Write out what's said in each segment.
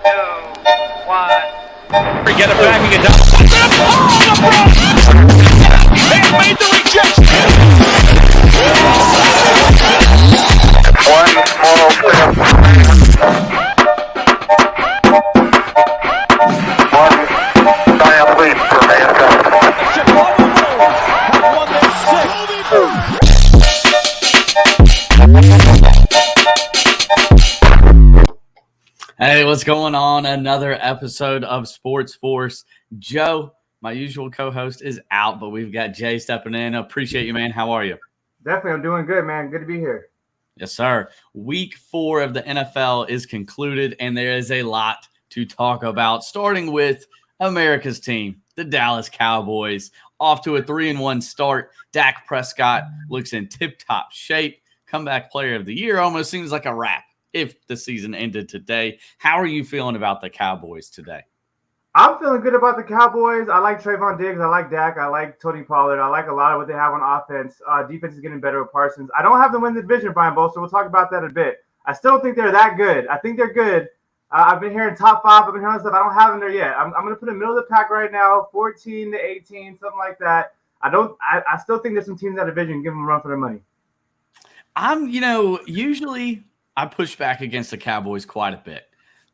1. Get it back and get down. They made the rejection. One small step. One giant leap for mankind. The Chicago Bulls have won their sixth. Hey, what's going on? Another episode of Sports Force. Joe, my usual co-host, is out, but we've got Jay stepping in. Appreciate you, man. How are you? Definitely, I'm doing good, man. Good to be here. Yes, sir. Week 4 of the NFL is concluded, and there is a lot to talk about, starting with America's team, the Dallas Cowboys. Off to a 3-1 start. Dak Prescott looks in tip-top shape. Comeback player of the year almost seems like a wrap if the season ended today. How are you feeling about the Cowboys today? I'm feeling good about the Cowboys. I like Trayvon Diggs. I like Dak. I like Tony Pollard. I like a lot of what they have on offense. Defense is getting better with Parsons. I don't have them win the division, Brian Bolstered. We'll talk about that in a bit. I still don't think they're that good. I think they're good. I've been hearing top 5. I've been hearing stuff. I don't have them there yet. I'm going to put them middle of the pack right now, 14 to 18, something like that. I still think there's some teams in that division. Give them a run for their money. Usually I push back against the Cowboys quite a bit.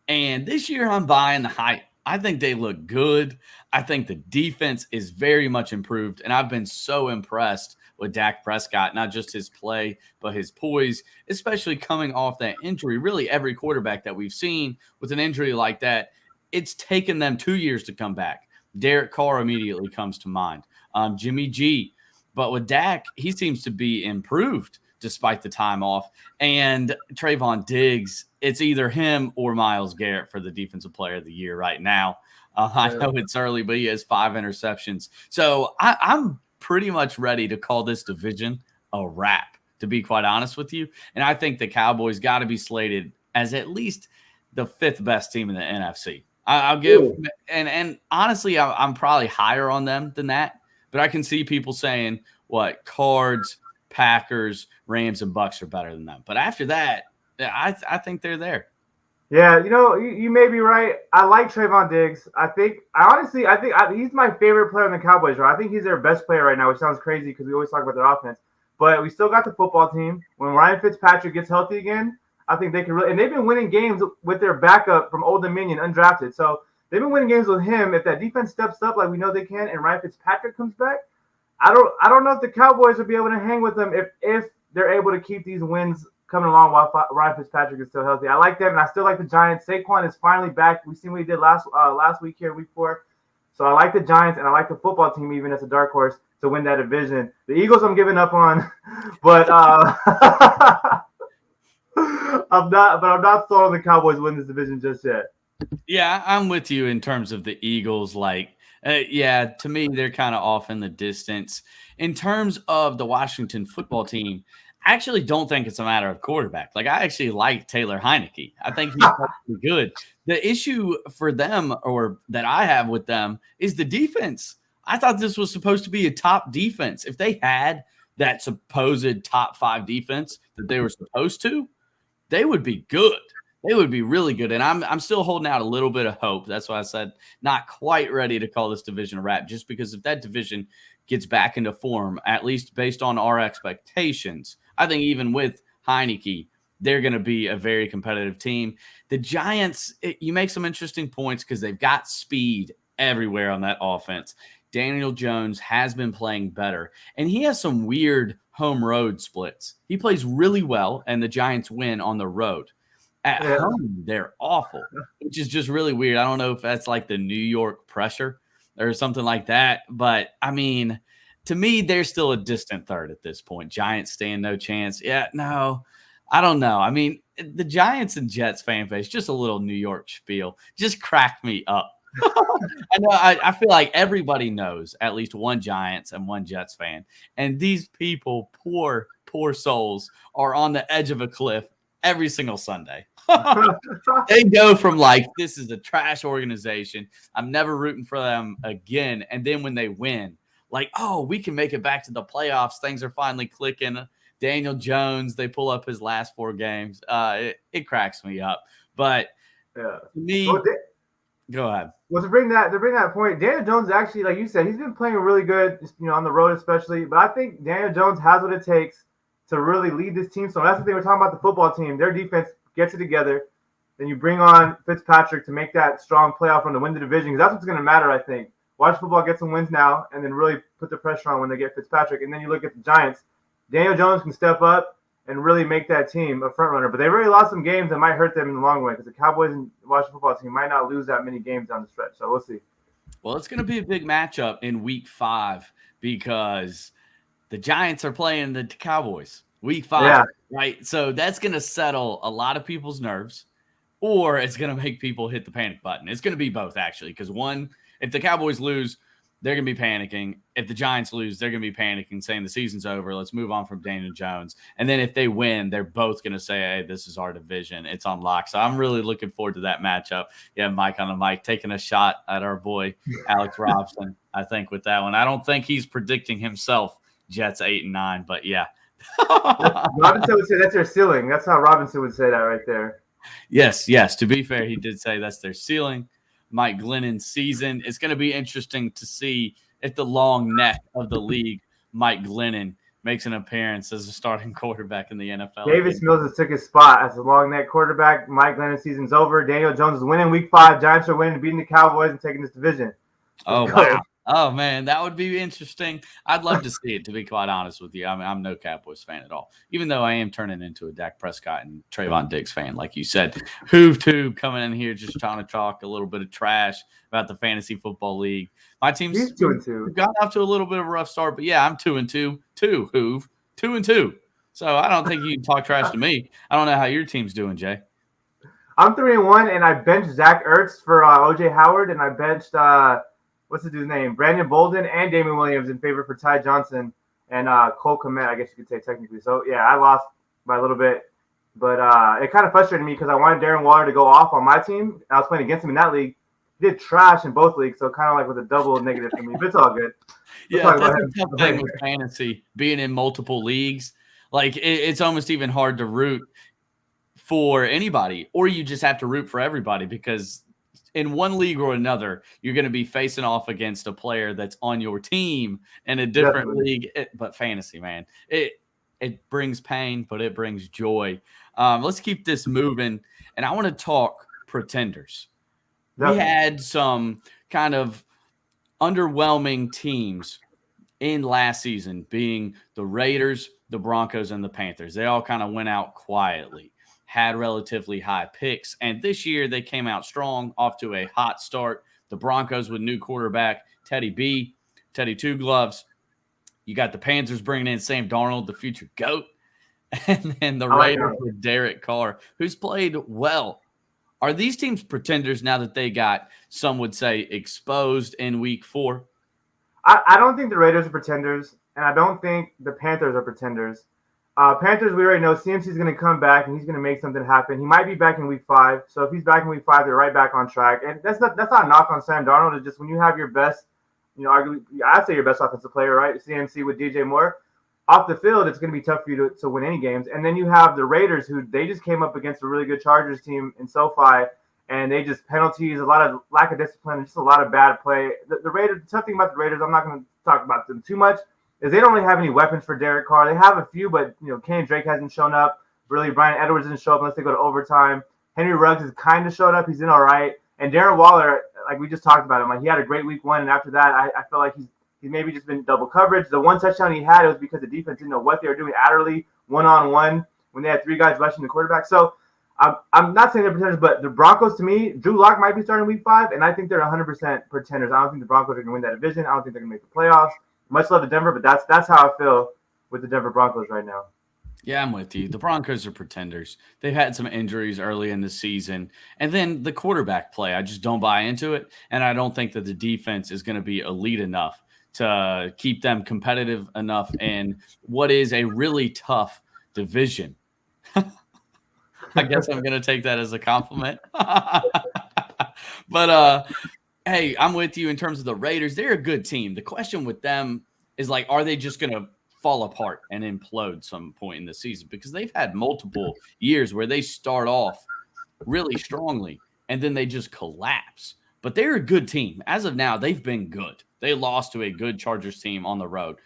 And this year I'm buying the hype. I think they look good. I think the defense is very much improved. And I've been so impressed with Dak Prescott, not just his play, but his poise, especially coming off that injury. Really, every quarterback that we've seen with an injury like that, it's taken them 2 years to come back. Derek Carr immediately comes to mind. Jimmy G. But with Dak, he seems to be improved despite the time off. And Trayvon Diggs, it's either him or Myles Garrett for the Defensive Player of the Year right now. I know it's early, but he has 5 interceptions. So I'm pretty much ready to call this division a wrap, to be quite honest with you. And I think the Cowboys got to be slated as at least the 5th best team in the NFC. I'll give – and honestly, I'm probably higher on them than that. But I can see people saying, Cards – Packers, Rams, and Bucks are better than them. But after that, I think they're there. Yeah, you may be right. I like Trayvon Diggs. I think he's my favorite player in the Cowboys. Right? I think he's their best player right now, which sounds crazy because we always talk about their offense. But we still got the football team. When Ryan Fitzpatrick gets healthy again, I think they can really – and they've been winning games with their backup from Old Dominion, undrafted. So they've been winning games with him. If that defense steps up like we know they can and Ryan Fitzpatrick comes back, I don't know if the Cowboys will be able to hang with them if they're able to keep these wins coming along while Ryan Fitzpatrick is still healthy. I like them, and I still like the Giants. Saquon is finally back. We've seen what he did last week here, week 4. So I like the Giants, and I like the football team even as a dark horse to win that division. The Eagles I'm giving up on, but I'm not sold on the Cowboys win this division just yet. Yeah, I'm with you in terms of the Eagles. To me, they're kind of off in the distance. In terms of the Washington football team, I actually don't think it's a matter of quarterback. I actually like Taylor Heineke. I think he's pretty good. The issue for them, or that I have with them, is the defense. I thought this was supposed to be a top defense. If they had that supposed top 5 defense that they were supposed to, they would be good. They would be really good, and I'm still holding out a little bit of hope. That's why I said not quite ready to call this division a wrap, just because if that division gets back into form, at least based on our expectations, I think even with Heineke, they're going to be a very competitive team. The Giants, you make some interesting points because they've got speed everywhere on that offense. Daniel Jones has been playing better, and he has some weird home road splits. He plays really well, and the Giants win on the road. At home, they're awful, which is just really weird. I don't know if that's like the New York pressure or something like that. But, to me, they're still a distant third at this point. Giants stand no chance. Yeah, no, I don't know. The Giants and Jets fan base, just a little New York spiel, just cracked me up. I feel like everybody knows at least one Giants and one Jets fan. And these people, poor souls, are on the edge of a cliff every single Sunday. They go from this is a trash organization, I'm never rooting for them again, and then when they win, we can make it back to the playoffs, things are finally clicking. Daniel Jones, they pull up his last 4 games. It cracks me up. But Yeah. To me, Well, go ahead. well, to bring that point, Daniel Jones actually, like you said, he's been playing really good, on the road especially. But I think Daniel Jones has what it takes to really lead this team. So that's the thing we're talking about the football team. Their defense gets it together. Then you bring on Fitzpatrick to make that strong playoff run to win the division, because that's what's going to matter, I think. Watch football get some wins now, and then really put the pressure on when they get Fitzpatrick. And then you look at the Giants. Daniel Jones can step up and really make that team a front runner. But they really lost some games that might hurt them in the long run, because the Cowboys and Washington football team might not lose that many games down the stretch. So we'll see. Well, it's going to be a big matchup in Week 5 because the Giants are playing the Cowboys. Week 5, right? So that's going to settle a lot of people's nerves, or it's going to make people hit the panic button. It's going to be both, actually, because one, if the Cowboys lose, they're going to be panicking. If the Giants lose, they're going to be panicking, saying the season's over. Let's move on from Daniel Jones. And then if they win, they're both going to say, hey, this is our division. It's on lock. So I'm really looking forward to that matchup. Yeah, Mike on the mic, taking a shot at our boy, Alex Robson, I think, with that one. I don't think he's predicting himself Jets 8-9, but yeah. Robinson would say that's their ceiling. That's how Robinson would say that right there. Yes. To be fair, he did say that's their ceiling. Mike Glennon's season. It's going to be interesting to see if the long neck of the league, Mike Glennon, makes an appearance as a starting quarterback in the NFL. Davis Mills has took his spot as a long neck quarterback. Mike Glennon's season's over. Daniel Jones is winning Week 5. Giants are winning, beating the Cowboys and taking this division. Oh, wow. Oh, man, that would be interesting. I'd love to see it, to be quite honest with you. I mean, I'm no Cowboys fan at all, even though I am turning into a Dak Prescott and Trayvon Diggs fan, like you said. Tube coming in here just trying to talk a little bit of trash about the fantasy football league. My team's 2-2. Got off to a little bit of a rough start, but yeah, I'm 2-2. 2-2. So I don't think you can talk trash to me. I don't know how your team's doing, Jay. I'm 3-1, and I benched Zach Ertz for OJ Howard, and I benched what's the dude's name? Brandon Bolden and Damon Williams in favor for Ty Johnson and Cole Kmet, I guess you could say technically. So, yeah, I lost by a little bit. But it kind of frustrated me because I wanted Darren Waller to go off on my team. I was playing against him in that league. He did trash in both leagues, so kind of like with a double negative for me. But it's all good. Yeah, that's a tough thing with fantasy, being in multiple leagues. Like, it's almost even hard to root for anybody, or you just have to root for everybody because – in one league or another, you're going to be facing off against a player that's on your team in a different league. But fantasy, man, it brings pain, but it brings joy. Let's keep this moving. And I want to talk pretenders. We had some kind of underwhelming teams in last season, being the Raiders, the Broncos, and the Panthers. They all kind of went out quietly, had relatively high picks, and this year they came out strong, off to a hot start. The Broncos with new quarterback Teddy Two Gloves. You got the Panthers bringing in Sam Darnold, the future GOAT, and then the Raiders with Derek Carr, who's played well. Are these teams pretenders now that they got, some would say, exposed in Week 4? I don't think the Raiders are pretenders, and I don't think the Panthers are pretenders. Panthers, we already know CMC's going to come back and he's going to make something happen. He might be back in Week 5. So if he's back in Week 5, they're right back on track. And that's not a knock on Sam Darnold. It's just when you have your best, arguably, I'd say your best offensive player, right? CMC with DJ Moore. Off the field, it's going to be tough for you to win any games. And then you have the Raiders, who they just came up against a really good Chargers team in SoFi. And they just penalties, a lot of lack of discipline, just a lot of bad play. The Raiders, the tough thing about the Raiders, I'm not going to talk about them too much, is they don't really have any weapons for Derek Carr. They have a few, but Kenny Drake hasn't shown up. Really, Brian Edwards didn't show up unless they go to overtime. Henry Ruggs has kind of showed up. He's in all right. And Darren Waller, like we just talked about him, like he had a great Week 1, and after that, I feel like he's maybe just been double coverage. The one touchdown he had, it was because the defense didn't know what they were doing. Adderley one-on-one when they had 3 guys rushing the quarterback. So I'm not saying they're pretenders, but the Broncos, to me, Drew Lock might be starting Week 5, and I think they're 100% pretenders. I don't think the Broncos are going to win that division. I don't think they're going to make the playoffs. Much love to Denver, but that's how I feel with the Denver Broncos right now. Yeah, I'm with you. The Broncos are pretenders. They've had some injuries early in the season. And then the quarterback play, I just don't buy into it. And I don't think that the defense is going to be elite enough to keep them competitive enough in what is a really tough division. I guess I'm going to take that as a compliment. But, hey, I'm with you in terms of the Raiders. They're a good team. The question with them is, like, are they just going to fall apart and implode some point in the season? Because they've had multiple years where they start off really strongly and then they just collapse. But they're a good team. As of now, they've been good. They lost to a good Chargers team on the road.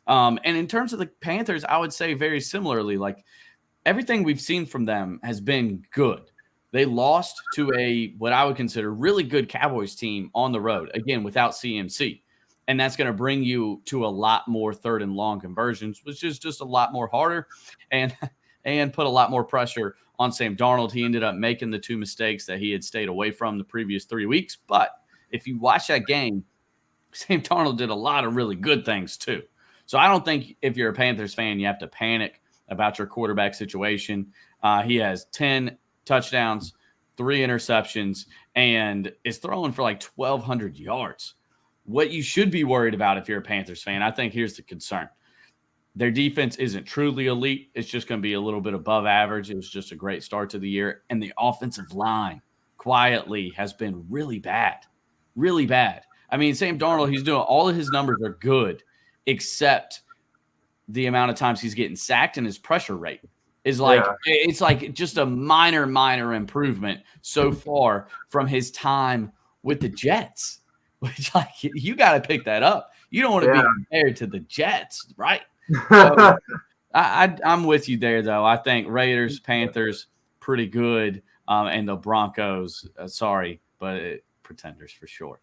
And in terms of the Panthers, I would say very similarly, like everything we've seen from them has been good. They lost to a what I would consider really good Cowboys team on the road, again, without CMC. And that's going to bring you to a lot more third and long conversions, which is just a lot more harder and put a lot more pressure on Sam Darnold. He ended up making the 2 mistakes that he had stayed away from the previous 3 weeks. But if you watch that game, Sam Darnold did a lot of really good things too. So I don't think if you're a Panthers fan, you have to panic about your quarterback situation. He has 10 touchdowns, 3 interceptions, and is throwing for like 1,200 yards. What you should be worried about if you're a Panthers fan, I think here's the concern. Their defense isn't truly elite. It's just going to be a little bit above average. It was just a great start to the year. And the offensive line quietly has been really bad. Really bad. I mean, Sam Darnold, he's doing all of his numbers are good, except the amount of times he's getting sacked and his pressure rate is like, it's like just a minor improvement so far from his time with the Jets, which like you got to pick that up. You don't want to be compared to the Jets, right? So, I'm with you there, though. I think Raiders, Panthers, pretty good, and the Broncos, sorry, but pretenders for sure.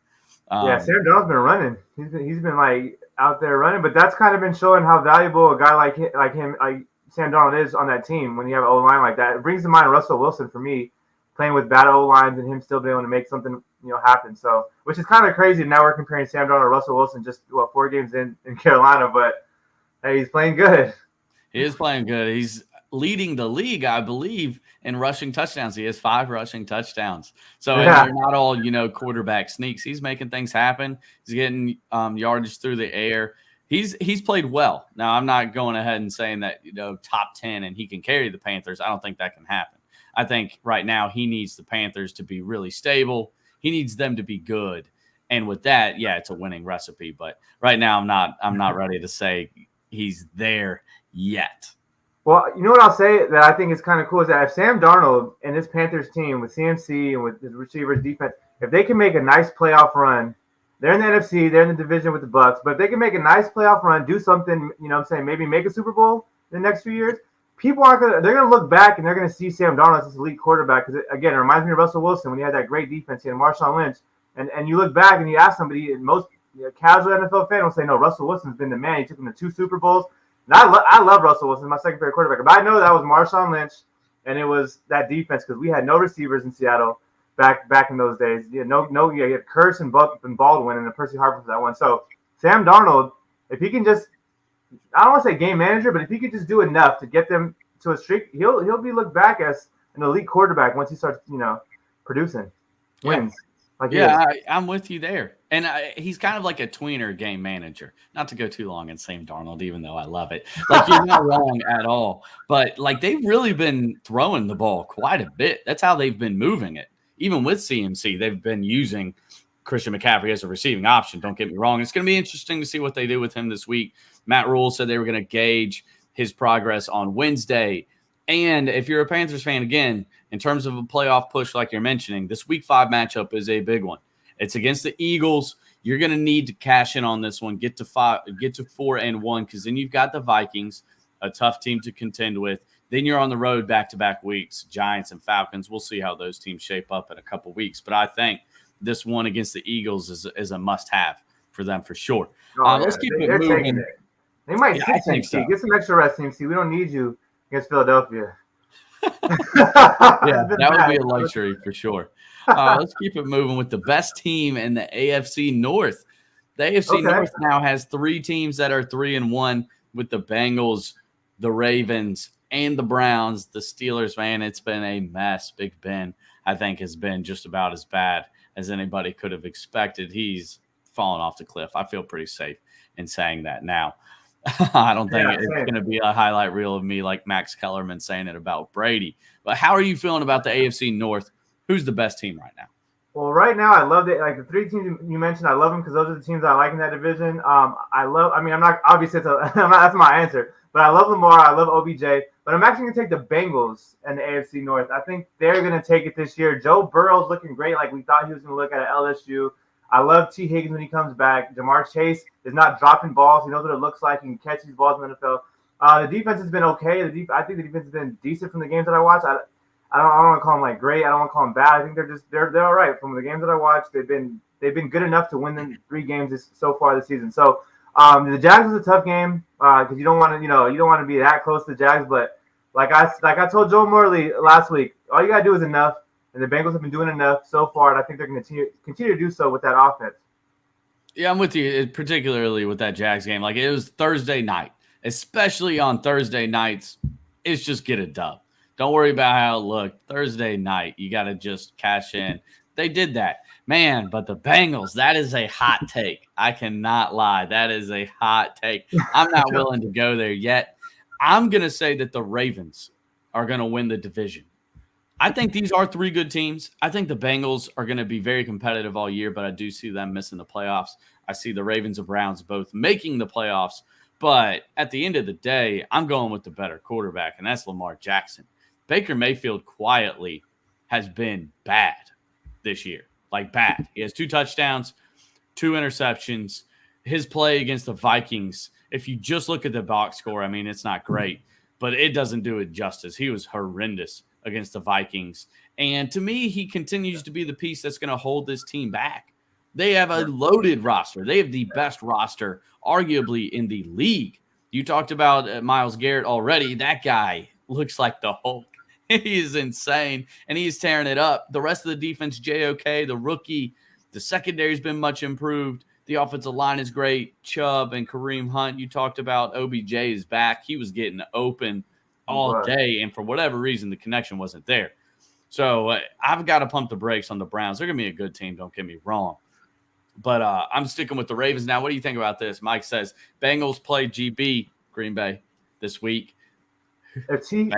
Sam Darnold's been running. He's been like out there running, but that's kind of been showing how valuable a guy like him, like Sam Darnold is on that team when you have an O-line like that. It brings to mind Russell Wilson for me, playing with bad O-lines and him still being able to make something happen. So, which is kind of crazy. Now we're comparing Sam Darnold to Russell Wilson just 4 games in Carolina, but hey, he's playing good. He is playing good. He's leading the league, I believe, in rushing touchdowns. He has 5 rushing touchdowns. So they're not all, quarterback sneaks. He's making things happen. He's getting yardage through the air. He's played well. Now, I'm not going ahead and saying that, top 10 and he can carry the Panthers. I don't think that can happen. I think right now he needs the Panthers to be really stable. He needs them to be good. And with that, it's a winning recipe. But right now I'm not ready to say he's there yet. Well, you know what I'll say that I think is kind of cool is that if Sam Darnold and this Panthers team with CMC and with his receivers defense, if they can make a nice playoff run, they're in the NFC, they're in the division with the Bucks, but if they can make a nice playoff run, do something, maybe make a Super Bowl in the next few years, they're going to look back and they're going to see Sam Darnold as this elite quarterback because, again, it reminds me of Russell Wilson when he had that great defense. He had Marshawn Lynch. And you look back and you ask somebody, and most casual NFL fan will say, no, Russell Wilson's been the man. He took him to 2 Super Bowls. And I love Russell Wilson, my second favorite quarterback. But I know that was Marshawn Lynch, and it was that defense because we had no receivers in Seattle back in those days. You had you had Curse and Baldwin, and then Percy Harper for that one. So Sam Darnold, if he can just, I don't want to say game manager, but if he could just do enough to get them to a streak, he'll be looked back as an elite quarterback once he starts, producing wins. I'm with you there. And he's kind of like a tweener game manager. Not to go too long in Sam Darnold, even though I love it. Like, you're not wrong at all. But, like, they've really been throwing the ball quite a bit. That's how they've been moving it. Even with CMC, they've been using Christian McCaffrey as a receiving option. Don't get me wrong. It's going to be interesting to see what they do with him this week. Matt Rule said they were going to gauge his progress on Wednesday. And if you're a Panthers fan, again, in terms of a playoff push like you're mentioning, this Week 5 matchup is a big one. It's against the Eagles. You're going to need to cash in on this one, get to 4-1, because then you've got the Vikings, a tough team to contend with. Then you're on the road back-to-back weeks, Giants and Falcons. We'll see how those teams shape up in a couple weeks. But I think this one against the Eagles is a must-have for them for sure. Let's keep it moving. They might sit CMC. So. Get some extra rest, CMC. We don't need you against Philadelphia. That would be a luxury for sure. Let's keep it moving with the best team in the AFC North. The AFC North now has 3 teams that are 3-1 with the Bengals, the Ravens, and the Browns. The Steelers, man, it's been a mess. Big Ben, I think, has been just about as bad as anybody could have expected. He's fallen off the cliff. I feel pretty safe in saying that now. I don't think it's going to be a highlight reel of me like Max Kellerman saying it about Brady. But how are you feeling about the AFC North? Who's the best team right now? Well, right now I love it. Like the three teams you mentioned, I love them because those are the teams I like in that division. I love. I mean, I'm not obviously that's my answer, but I love Lamar. I love OBJ, but I'm actually gonna take the Bengals and the AFC North. I think they're gonna take it this year. Joe Burrow's looking great, like we thought he was gonna look at LSU. I love T. Higgins when he comes back. Jamar Chase is not dropping balls. He knows what it looks like. He can catch these balls in the NFL. The defense has been okay. I think the defense has been decent from the games that I watched. I don't want to call them like great. I don't want to call them bad. I think they're all right. From the games that I watched, they've been good enough to win the 3 games so far this season. So the Jags is a tough game because you don't want to be that close to the Jags. But like I told Joe Morley last week, all you gotta do is enough, and the Bengals have been doing enough so far, and I think they're going to continue to do so with that offense. Yeah, I'm with you, particularly with that Jags game. Like, it was Thursday night, especially on Thursday nights. It's just get a dub. Don't worry about how it looked. Thursday night, you got to just cash in. They did that. Man, but the Bengals, that is a hot take. I cannot lie. That is a hot take. I'm not willing to go there yet. I'm going to say that the Ravens are going to win the division. I think these are 3 good teams. I think the Bengals are going to be very competitive all year, but I do see them missing the playoffs. I see the Ravens and Browns both making the playoffs, but at the end of the day, I'm going with the better quarterback, and that's Lamar Jackson. Baker Mayfield quietly has been bad this year, like bad. He has 2 touchdowns, 2 interceptions. His play against the Vikings, if you just look at the box score, I mean, it's not great, but it doesn't do it justice. He was horrendous against the Vikings. And to me, he continues to be the piece that's going to hold this team back. They have a loaded roster. They have the best roster, arguably, in the league. You talked about Myles Garrett already. That guy looks like the Hulk. He is insane, and he's tearing it up. The rest of the defense, JOK, the rookie, the secondary's been much improved. The offensive line is great. Chubb and Kareem Hunt, you talked about. OBJ is back. He was getting open all day, and for whatever reason, the connection wasn't there. So I've got to pump the brakes on the Browns. They're going to be a good team, don't get me wrong. But I'm sticking with the Ravens. Now, what do you think about this? Mike says Bengals play GB, Green Bay, this week. If T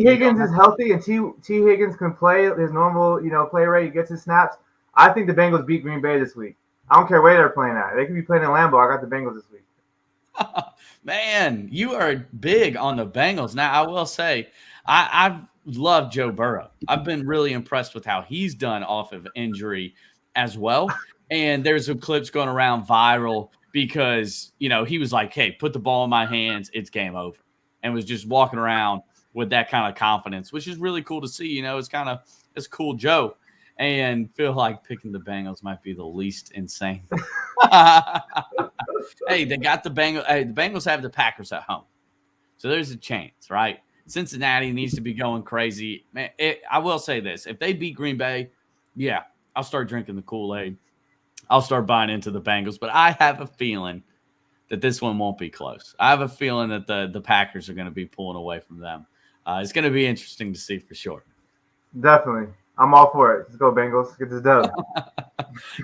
Higgins is healthy and T Higgins can play his normal, play rate, he gets his snaps, I think the Bengals beat Green Bay this week. I don't care where they're playing at. They could be playing in Lambeau. I got the Bengals this week. Man, you are big on the Bengals. Now, I will say, I've loved Joe Burrow. I've been really impressed with how he's done off of injury as well. And there's some clips going around viral because, he was like, hey, put the ball in my hands. It's game over. And was just walking around with that kind of confidence, which is really cool to see. It's cool, Joe. And feel like picking the Bengals might be the least insane. Hey, they got the Bengals. Hey, the Bengals have the Packers at home. So there's a chance, right? Cincinnati needs to be going crazy. Man, I will say this. If they beat Green Bay, yeah, I'll start drinking the Kool-Aid. I'll start buying into the Bengals. But I have a feeling that this one won't be close. I have a feeling that the Packers are going to be pulling away from them. It's going to be interesting to see for sure. Definitely. I'm all for it. Let's go, Bengals. Get this dub.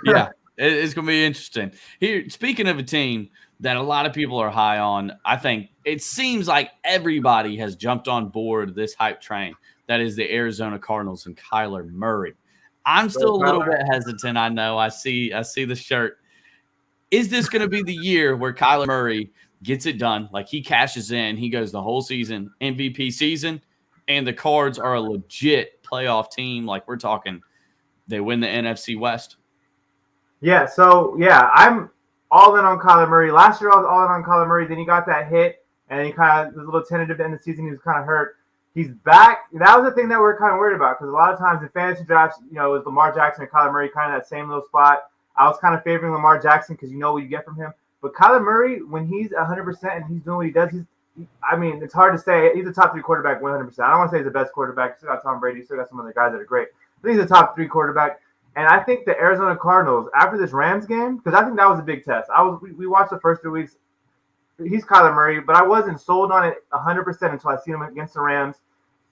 Yeah, it's going to be interesting. Here, speaking of a team that a lot of people are high on, I think it seems like everybody has jumped on board this hype train. That is the Arizona Cardinals and Kyler Murray. I'm still a little bit hesitant. I know. I see the shirt. Is this going to be the year where Kyler Murray gets it done? Like, he cashes in, he goes the whole season, MVP season, and the Cards are a legit playoff team. Like, we're talking, they win the NFC West. Yeah, I'm all in on Kyler Murray. Last year I was all in on Kyler Murray. Then he got that hit, and he kind of was a little tentative at the end of the season. He was kind of hurt. He's back. That was the thing that we're kind of worried about because a lot of times in fantasy drafts, it was Lamar Jackson and Kyler Murray kind of that same little spot. I was kind of favoring Lamar Jackson because you know what you get from him. But Kyler Murray, when he's 100% and he's doing what he does, it's hard to say. He's a top 3 quarterback 100%. I don't want to say he's the best quarterback. You still got Tom Brady. You still got some other guys that are great. I think he's a top 3 quarterback. And I think the Arizona Cardinals, after this Rams game, because I think that was a big test. We watched the first 3 weeks. He's Kyler Murray, but I wasn't sold on it 100% until I seen him against the Rams.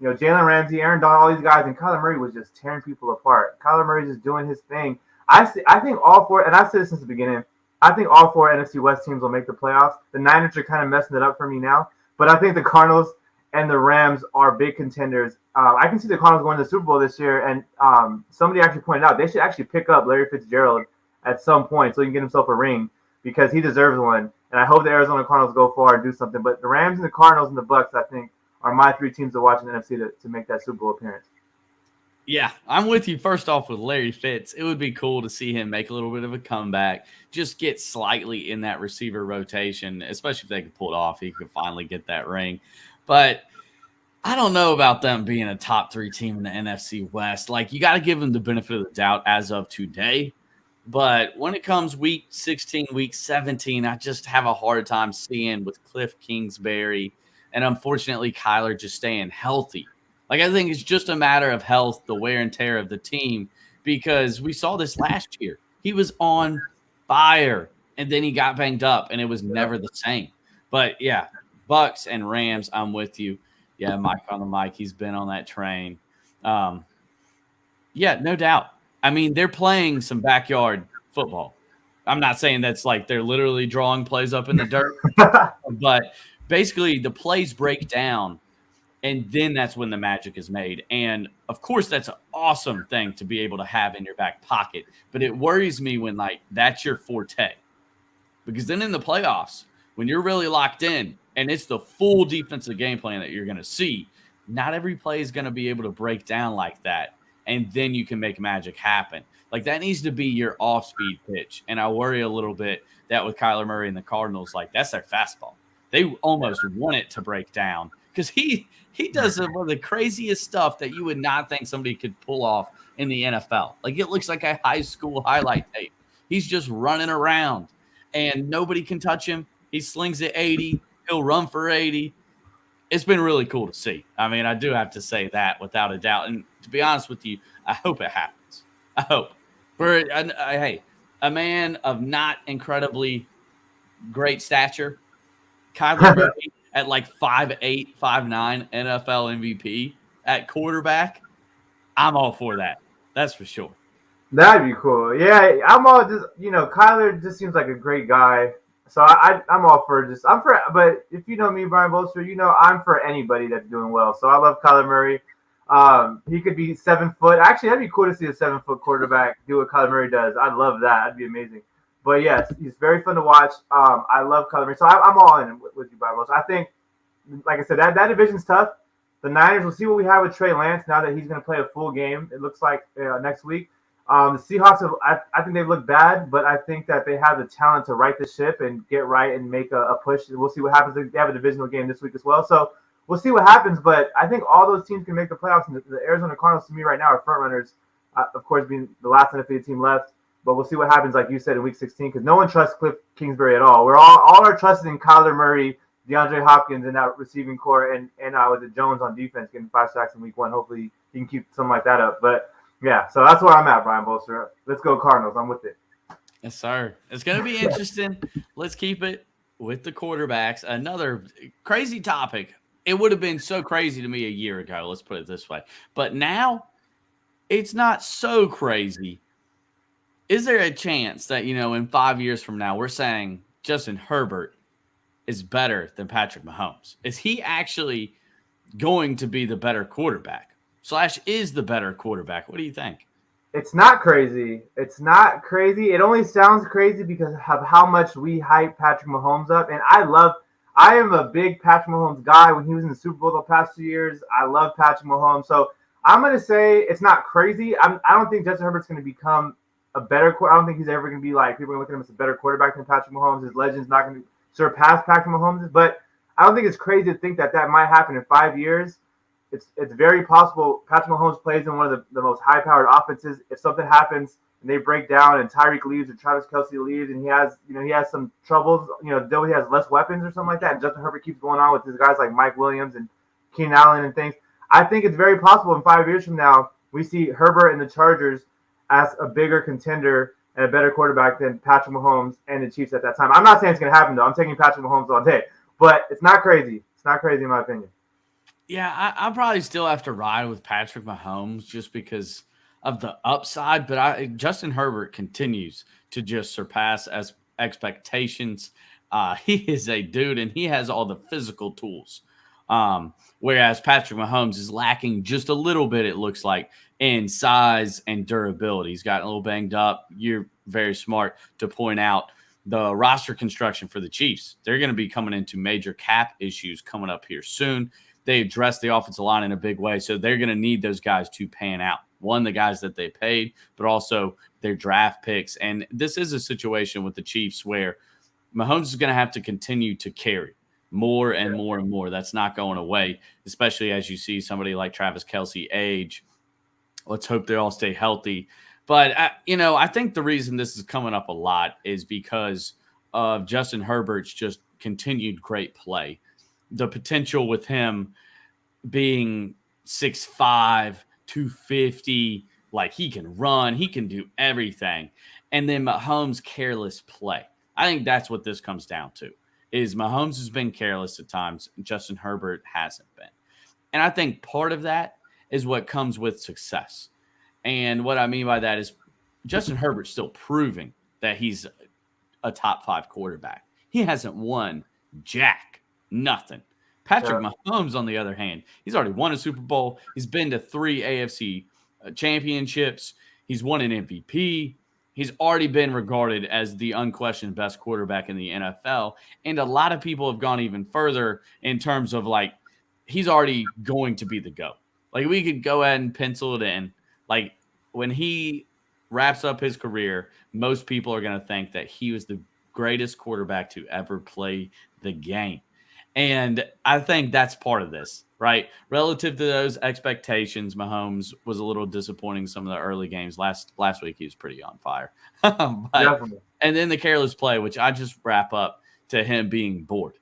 Jalen Ramsey, Aaron Donald, all these guys, and Kyler Murray was just tearing people apart. Kyler Murray just doing his thing. I think all 4, and I've said this since the beginning, I think all 4 NFC West teams will make the playoffs. The Niners are kind of messing it up for me now, but I think the Cardinals and the Rams are big contenders. I can see the Cardinals going to the Super Bowl this year, and somebody actually pointed out they should actually pick up Larry Fitzgerald at some point so he can get himself a ring because he deserves one. And I hope the Arizona Cardinals go far and do something. But the Rams and the Cardinals and the Bucks, I think, are my 3 teams to watch in the NFC to make that Super Bowl appearance. Yeah, I'm with you. First off, with Larry Fitz, it would be cool to see him make a little bit of a comeback, just get slightly in that receiver rotation, especially if they could pull it off. He could finally get that ring. But I don't know about them being a top 3 team in the NFC West. Like, you got to give them the benefit of the doubt as of today. But when it comes week 16, week 17, I just have a hard time seeing with Cliff Kingsbury and unfortunately Kyler just staying healthy. Like, I think it's just a matter of health, the wear and tear of the team, because we saw this last year. He was on fire, and then he got banged up, and it was never the same. But, yeah, Bucks and Rams, I'm with you. Yeah, Mike on the mic, he's been on that train. Yeah, no doubt. I mean, they're playing some backyard football. I'm not saying that's like they're literally drawing plays up in the dirt, but basically the plays break down, and then that's when the magic is made. And, of course, that's an awesome thing to be able to have in your back pocket. But it worries me when, like, that's your forte. Because then in the playoffs, when you're really locked in and it's the full defensive game plan that you're going to see, not every play is going to be able to break down like that. And then you can make magic happen. Like, that needs to be your off-speed pitch. And I worry a little bit that with Kyler Murray and the Cardinals, like, that's their fastball. They almost want it to break down because he does one of the craziest stuff that you would not think somebody could pull off in the NFL. Like, it looks like a high school highlight tape. He's just running around, and nobody can touch him. He slings it 80. He'll run for 80. It's been really cool to see. I mean, I do have to say that without a doubt. And to be honest with you, I hope it happens. I hope. Hey, a man of not incredibly great stature, Kyler Murray at like 5'8", 5'9", NFL MVP at quarterback, I'm all for that. That's for sure. That'd be cool. Yeah, I'm all just, Kyler just seems like a great guy. So I'm all for but if you know me, Brian Bolstered, I'm for anybody that's doing well. So I love Kyler Murray. He could be 7 foot. Actually, that'd be cool to see a 7 foot quarterback do what Kyler Murray does. I'd love that. That'd be amazing. But yes, he's very fun to watch. I love Kyler Murray. So I'm all in with you, Brian Bolstered. I think, like I said, that division's tough. The Niners, we'll see what we have with Trey Lance now that he's going to play a full game. It looks like next week. The Seahawks, I think they've looked bad, but I think that they have the talent to right the ship and get right and make a push. We'll see what happens. They have a divisional game this week as well. So we'll see what happens, but I think all those teams can make the playoffs. And the Arizona Cardinals, to me right now, are front runners, of course, being the last undefeated team left. But we'll see what happens, like you said, in Week 16, because no one trusts Cliff Kingsbury at all. We're all are trusted in Kyler Murray, DeAndre Hopkins in that receiving core, and with the Jones on defense getting 5 sacks in Week 1. Hopefully he can keep something like that up. But yeah, so that's where I'm at, Brian Bolster. Let's go Cardinals. I'm with it. Yes, sir. It's going to be interesting. Let's keep it with the quarterbacks. Another crazy topic. It would have been so crazy to me a year ago. Let's put it this way. But now it's not so crazy. Is there a chance that, in 5 years from now, we're saying Justin Herbert is better than Patrick Mahomes? Is he actually going to be the better quarterback? / is the better quarterback? What do you think? It's not crazy. It's not crazy. It only sounds crazy because of how much we hype Patrick Mahomes up. And I am a big Patrick Mahomes guy. When he was in the Super Bowl the past 2 years, I love Patrick Mahomes. So I'm going to say it's not crazy. I don't think Justin Herbert's going to become a better quarterback. I don't think he's ever going to be like, people are going to look at him as a better quarterback than Patrick Mahomes. His legend's not going to surpass Patrick Mahomes. But I don't think it's crazy to think that might happen in 5 years. It's very possible Patrick Mahomes plays in one of the most high-powered offenses. If something happens and they break down and Tyreek leaves or Travis Kelce leaves and he has some troubles, though he has less weapons or something like that, and Justin Herbert keeps going on with these guys like Mike Williams and Keenan Allen and things, I think it's very possible in 5 years from now we see Herbert and the Chargers as a bigger contender and a better quarterback than Patrick Mahomes and the Chiefs at that time. I'm not saying it's going to happen, though. I'm taking Patrick Mahomes all day. But it's not crazy. It's not crazy in my opinion. Yeah, I probably still have to ride with Patrick Mahomes just because of the upside. But Justin Herbert continues to just surpass expectations. He is a dude, and he has all the physical tools Whereas Patrick Mahomes is lacking just a little bit, it looks like, in size and durability. He's gotten a little banged up. You're very smart to point out the roster construction for the Chiefs. They're going to be coming into major cap issues coming up here soon. They addressed the offensive line in a big way, so they're going to need those guys to pan out. One, the guys that they paid, but also their draft picks. And this is a situation with the Chiefs where Mahomes is going to have to continue to carry more and more and more. That's not going away, especially as you see somebody like Travis Kelce age. Let's hope they all stay healthy. But, I think the reason this is coming up a lot is because of Justin Herbert's just continued great play. The potential with him being 6'5", 250, like he can run, he can do everything. And then Mahomes' careless play. I think that's what this comes down to, is Mahomes has been careless at times, Justin Herbert hasn't been. And I think part of that is what comes with success. And what I mean by that is Justin Herbert's still proving that he's a top 5 quarterback. He hasn't won nothing. Patrick Mahomes, on the other hand, he's already won a Super Bowl. He's been to 3 AFC championships. He's won an MVP. He's already been regarded as the unquestioned best quarterback in the NFL. And a lot of people have gone even further in terms of, like, he's already going to be the GOAT. Like, we could go ahead and pencil it in. Like, when he wraps up his career, most people are going to think that he was the greatest quarterback to ever play the game. And I think that's part of this, right? Relative to those expectations, Mahomes was a little disappointing in some of the early games. Last week, he was pretty on fire. And then the careless play, which I just wrap up to him being bored.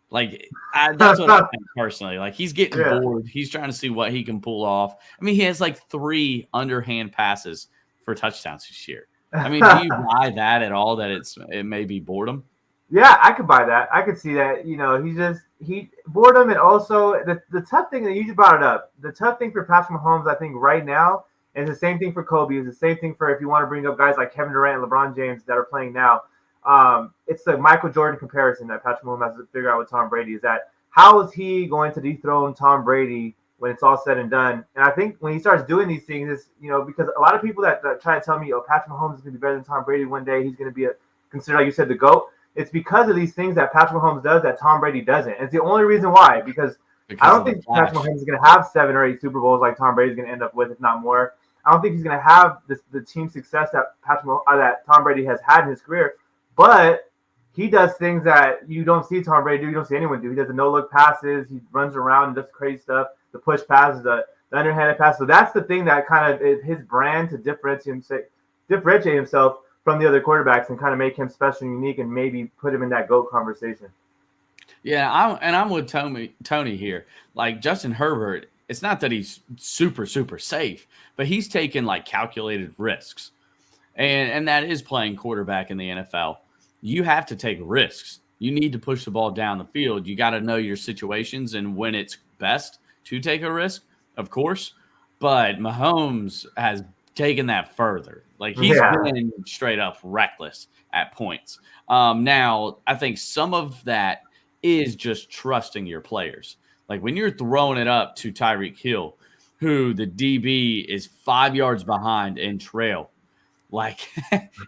Like, that's what I think personally. Like, he's getting bored. He's trying to see what he can pull off. I mean, he has like 3 underhand passes for touchdowns this year. I mean, do you buy that at all, that it may be boredom? Yeah, I could buy that. I could see that. He boredom, and also the tough thing that you just brought it up. The tough thing for Patrick Mahomes, I think, right now, and it's the same thing for Kobe. It's the same thing for if you want to bring up guys like Kevin Durant and LeBron James that are playing now. It's the Michael Jordan comparison that Patrick Mahomes has to figure out with Tom Brady. Is that how is he going to dethrone Tom Brady when it's all said and done? And I think when he starts doing these things, is because a lot of people that try to tell me, Patrick Mahomes is going to be better than Tom Brady one day. He's going to be considered, like you said, the GOAT. It's because of these things that Patrick Mahomes does that Tom Brady doesn't. And it's the only reason why, because I don't think Patrick Mahomes is going to have 7 or 8 Super Bowls like Tom Brady's going to end up with, if not more. I don't think he's going to have the team success that that Tom Brady has had in his career. But he does things that you don't see Tom Brady do. You don't see anyone do. He does the no-look passes. He runs around and does crazy stuff. The push passes, the underhanded pass. So that's the thing that kind of is his brand to differentiate himself from the other quarterbacks and kind of make him special and unique and maybe put him in that GOAT conversation. Yeah, I'm with Tony here. Like, Justin Herbert, it's not that he's super, super safe, but he's taken, like, calculated risks. And that is playing quarterback in the NFL. You have to take risks. You need to push the ball down the field. You got to know your situations and when it's best to take a risk, of course. But Mahomes has taken that further. Like, he's been straight up reckless at points. Now, I think some of that is just trusting your players. Like, when you're throwing it up to Tyreek Hill, who the DB is 5 yards behind in trail, like,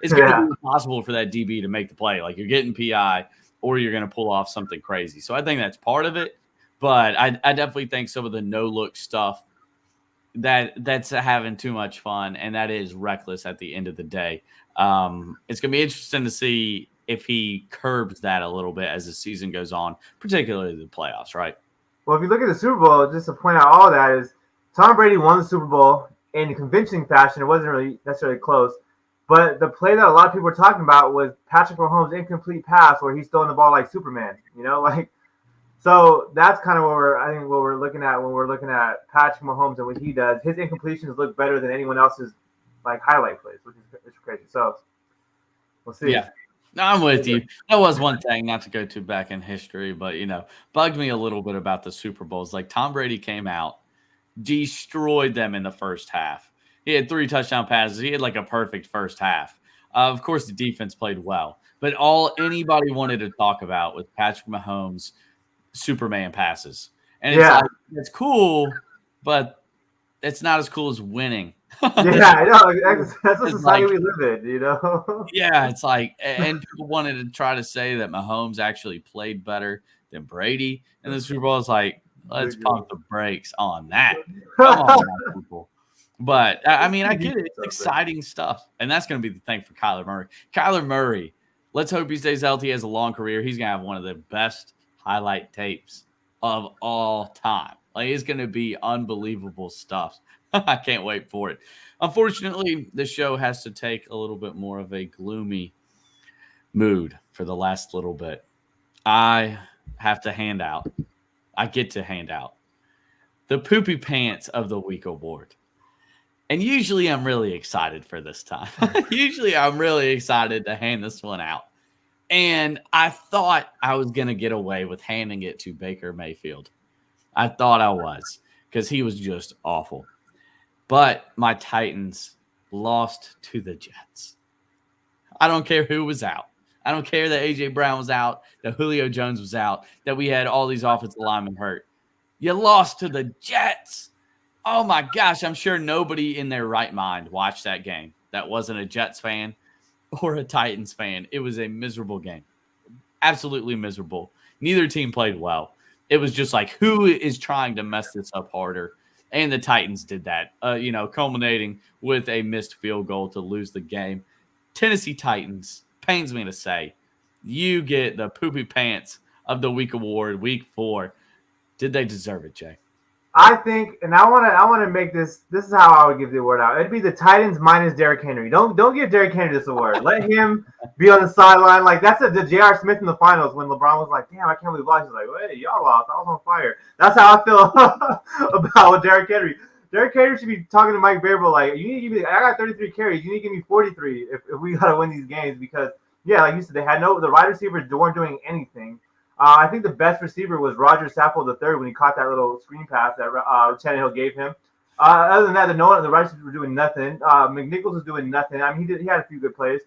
it's going to be impossible for that DB to make the play. Like, you're getting PI or you're going to pull off something crazy. So I think that's part of it. But I definitely think some of the no-look stuff, that's having too much fun, and that is reckless at the end of the day. It's going to be interesting to see if he curbs that a little bit as the season goes on, particularly the playoffs, right? Well, if you look at the Super Bowl, just to point out all of that, is Tom Brady won the Super Bowl in convincing fashion. It wasn't really necessarily close. But the play that a lot of people were talking about was Patrick Mahomes' incomplete pass where he's throwing the ball like Superman, So that's kind of what we're looking at when we're looking at Patrick Mahomes and what he does. His incompletions look better than anyone else's highlight plays, which is crazy. So we'll see. Yeah, no, I'm with you. That was one thing, not to go too back in history, but bugged me a little bit about the Super Bowls. Like, Tom Brady came out, destroyed them in the first half. He had 3 touchdown passes. He had like a perfect first half. Of course, the defense played well, but all anybody wanted to talk about was Patrick Mahomes' Superman passes. And it's like, it's cool, but it's not as cool as winning. Yeah, I know. That's the it's society like- we live in, you know? Yeah, it's like, and people wanted to try to say that Mahomes actually played better than Brady in the Super Bowl. It's like, let's pump the brakes on that. Come on, now, people. But I mean, I get it. It's exciting stuff, and that's going to be the thing for Kyler Murray. Kyler Murray, let's hope he stays healthy. He has a long career. He's going to have one of the best highlight tapes of all time. Like, it's going to be unbelievable stuff. I can't wait for it. Unfortunately, the show has to take a little bit more of a gloomy mood for the last little bit. I have to hand out. I get to hand out the Poopy Pants of the Week award. And usually I'm really excited for this time. Usually I'm really excited to hand this one out. And I thought I was going to get away with handing it to Baker Mayfield. I thought I was, because he was just awful. But my Titans lost to the Jets. I don't care who was out. I don't care that A.J. Brown was out, that Julio Jones was out, that we had all these offensive linemen hurt. You lost to the Jets. Oh, my gosh. I'm sure nobody in their right mind watched that game that wasn't a Jets fan or a Titans fan. It was a miserable game. Absolutely miserable. Neither team played well. It was just like, who is trying to mess this up harder? And the Titans did that, culminating with a missed field goal to lose the game. Tennessee Titans, pains me to say, you get the Poopy Pants of the Week award, Week 4. Did they deserve it, Jay? I think, and I want to make this. This is how I would give the award out. It'd be the Titans minus Derrick Henry. Don't give Derrick Henry this award. Let him be on the sideline. Like that's the J.R. Smith in the finals when LeBron was like, "Damn, I can't believe lost." He's like, "Hey, y'all lost. I was on fire." That's how I feel about Derrick Henry. Derrick Henry should be talking to Mike Vrabel like, "You need to give me. I got 33 carries. You need to give me 43 if we gotta win these games because like you said, they had the wide receivers weren't doing anything." I think the best receiver was Roger Saffold III when he caught that little screen pass that Tannehill gave him. Other than that, the wide receivers were doing nothing. McNichols was doing nothing. I mean, he had a few good plays.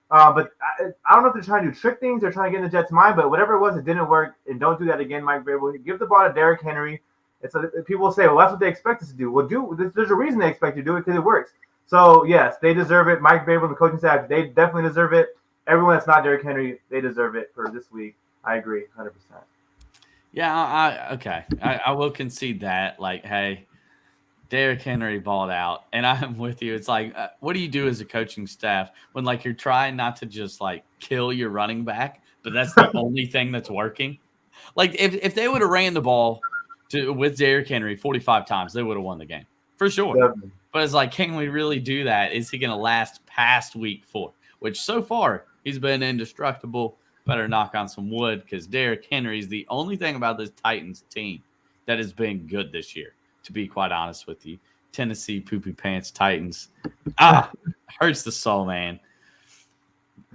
But I don't know if they're trying to do trick things or trying to get in the Jets' mind, but whatever it was, it didn't work. And don't do that again, Mike Vrabel. Give the ball to Derrick Henry. People will say, well, that's what they expect us to do. Well, there's a reason they expect you to do it because it works. So, yes, they deserve it. Mike Vrabel and the coaching staff, they definitely deserve it. Everyone that's not Derrick Henry, they deserve it for this week. I agree, 100%. Yeah, okay. I will concede that. Like, hey, Derrick Henry balled out, and I'm with you. It's like, what do you do as a coaching staff when, like, you're trying not to just, like, kill your running back, but that's the only thing that's working? Like, if they would have ran the ball with Derrick Henry 45 times, they would have won the game, for sure. Definitely. But it's like, can we really do that? Is he going to last past week 4? Which, so far, he's been indestructible. Better knock on some wood because Derrick Henry is the only thing about this Titans team that has been good this year, to be quite honest with you. Tennessee Poopy Pants Titans. Hurts the soul, man.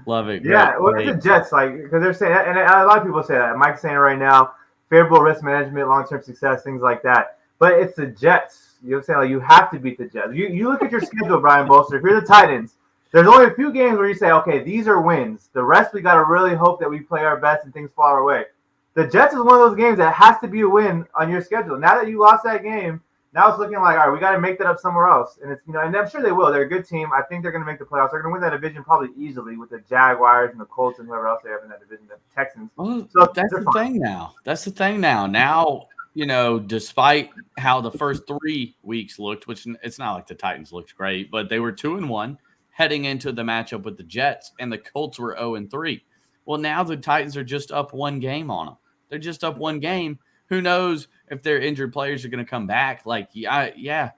Love it. Yeah, well, it's the Jets, like, because they're saying, and a lot of people say that. Mike's saying it right now, favorable risk management, long-term success, things like that. But it's the Jets. You know what I'm saying? Like, you have to beat the Jets. You look at your schedule, Brian Bolster. If you're the Titans, there's only a few games where you say, okay, these are wins. The rest, we got to really hope that we play our best and things fall our way. The Jets is one of those games that has to be a win on your schedule. Now that you lost that game, now it's looking like, all right, we got to make that up somewhere else. And it's and I'm sure they will. They're a good team. I think they're going to make the playoffs. They're going to win that division probably easily with the Jaguars and the Colts and whoever else they have in that division, the Texans. Well, so that's the thing now. That's the thing now. Now, despite how the first 3 weeks looked, which it's not like the Titans looked great, but they were 2-1. Heading into the matchup with the Jets, and the Colts were 0-3. Well, now the Titans are just up 1 game on them. They're just up 1 game. Who knows if their injured players are going to come back? Like, yeah.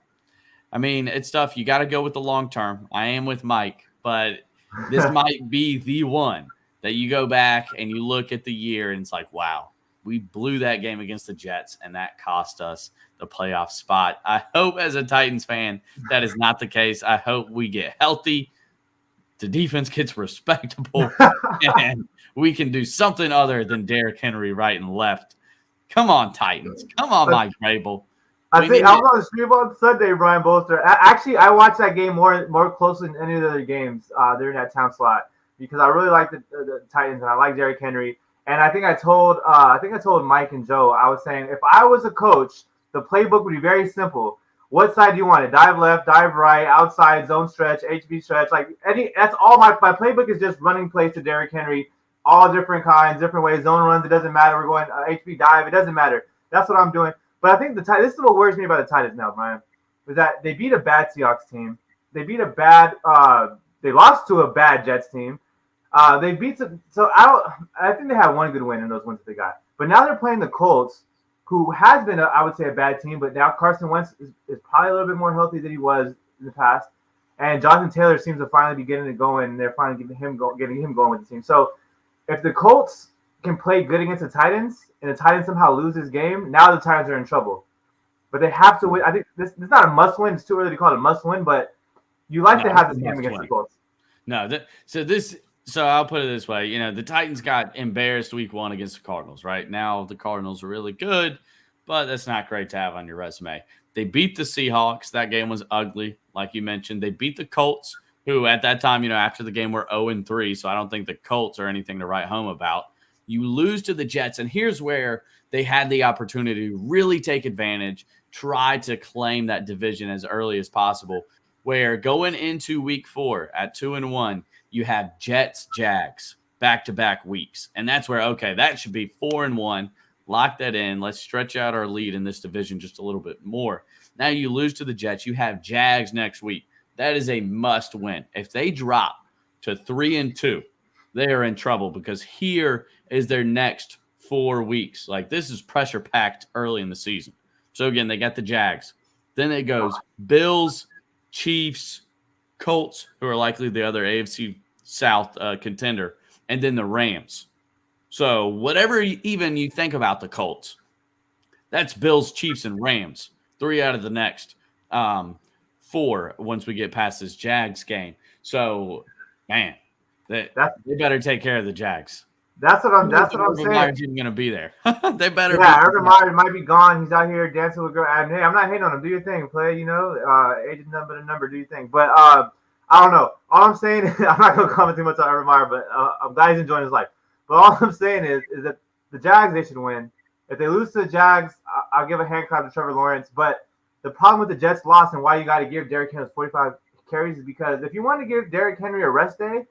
I mean, it's tough. You got to go with the long term. I am with Mike, but this might be the one that you go back and you look at the year, and it's like, wow, we blew that game against the Jets, and that cost us the playoff spot. I hope as a Titans fan that is not the case. I hope we get healthy, the defense gets respectable, and we can do something other than Derrick Henry right and left. Come on, Titans. Come on, Mike Vrabel. I think I was on the stream on Sunday, Brian Bolster. Actually, I watched that game more closely than any of the other games during that time slot because I really like the Titans and I like Derrick Henry. And I think I told Mike and Joe, I was saying if I was a coach, the playbook would be very simple. What side do you want it? Dive left, dive right, outside, zone stretch, HB stretch. That's all my playbook is just running plays to Derrick Henry, all different kinds, different ways, zone runs. It doesn't matter. We're going HB dive. It doesn't matter. That's what I'm doing. But I think this is what worries me about the Titans now, Brian, is that they beat a bad Seahawks team. They beat they lost to a bad Jets team. I think they had one good win in those wins that they got. But now they're playing the Colts, who has been, I would say, a bad team, but now Carson Wentz is probably a little bit more healthy than he was in the past. And Jonathan Taylor seems to finally be getting it going, and they're finally getting him going with the team. So if the Colts can play good against the Titans, and the Titans somehow lose this game, now the Titans are in trouble. But they have to win. I think this is not a must-win. It's too early to call it a must-win, but you like to have this game against the Colts. No, So I'll put it this way. The Titans got embarrassed week 1 against the Cardinals, right? Now the Cardinals are really good, but that's not great to have on your resume. They beat the Seahawks. That game was ugly, like you mentioned. They beat the Colts, who at that time, after the game were 0-3, so I don't think the Colts are anything to write home about. You lose to the Jets, and here's where they had the opportunity to really take advantage, try to claim that division as early as possible, where going into week 4 at 2-1, you have Jets, Jags, back-to-back weeks. And that's where, okay, that should be 4-1. Lock that in. Let's stretch out our lead in this division just a little bit more. Now you lose to the Jets. You have Jags next week. That is a must win. If they drop to 3-2, they are in trouble because here is their next 4 weeks. This is pressure-packed early in the season. So, again, they got the Jags. Then it goes Bills, Chiefs, Colts, who are likely the other AFC South contender, and then the Rams. So whatever even you think about the Colts, that's Bills, Chiefs, and Rams. 3 out of the next 4 once we get past this Jags game. So, man, they better take care of the Jags. That's what I'm saying. Urban Meyer's even going to be there. They better. Yeah, Urban Meyer might be gone. He's out here dancing with girls. And hey, I'm not hating on him. Do your thing, play. Agent number to number. Do your thing. But I don't know. All I'm saying, I'm not going to comment too much on Urban Meyer, but I'm glad he's enjoying his life. But all I'm saying is that the Jags, they should win. If they lose to the Jags, I'll give a hand clap to Trevor Lawrence. But the problem with the Jets loss and why you got to give Derrick Henry 45 carries is because if you want to give Derrick Henry a rest day,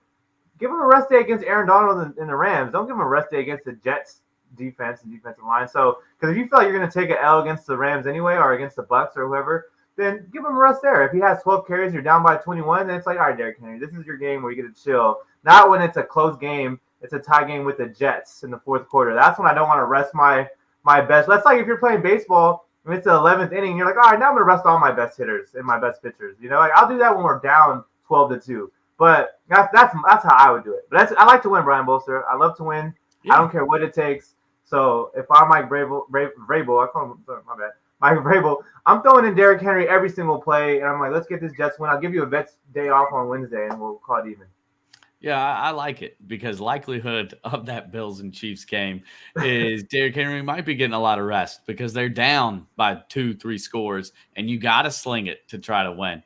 give him a rest day against Aaron Donald and the Rams. Don't give him a rest day against the Jets defense and defensive line. So, because if you feel like you're going to take an L against the Rams anyway or against the Bucks or whoever, then give him a rest there. If he has 12 carries, you're down by 21, then it's like, all right, Derrick Henry, this is your game where you get to chill. Not when it's a close game. It's a tie game with the Jets in the 4th quarter. That's when I don't want to rest my best. That's like if you're playing baseball and it's the 11th inning, you're like, all right, now I'm going to rest all my best hitters and my best pitchers. I'll do that when we're down 12-2. But that's how I would do it. But I like to win, Brian Bolster. I love to win. Yeah. I don't care what it takes. So if I'm Mike Vrabel, I call him, my bad, Mike Vrabel, I'm throwing in Derrick Henry every single play, and I'm like, let's get this Jets win. I'll give you a Vets day off on Wednesday, and we'll call it even. Yeah, I like it because likelihood of that Bills and Chiefs game is Derrick Henry might be getting a lot of rest because they're down by 2-3 scores, and you got to sling it to try to win.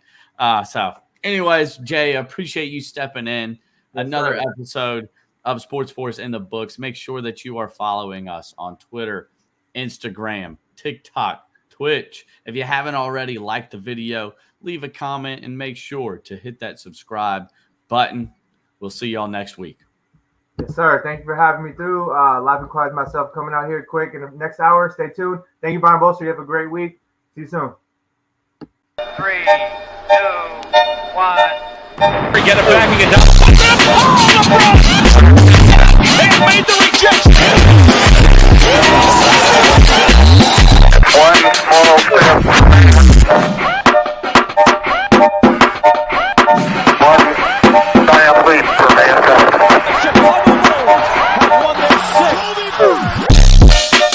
So, anyways, Jay, I appreciate you stepping in. Another episode of Sports Force in the books. Make sure that you are following us on Twitter, Instagram, TikTok, Twitch. If you haven't already, like the video, leave a comment, and make sure to hit that subscribe button. We'll see y'all next week. Yes, sir. Thank you for having me through. Live and quiet myself coming out here quick in the next hour. Stay tuned. Thank you, Brian Bolster. You have a great week. See you soon. 3, 2, 1. Get it back again. They made the rejection. 1 small step. 1 giant leap for mankind. Chicago Bulls have won their 6th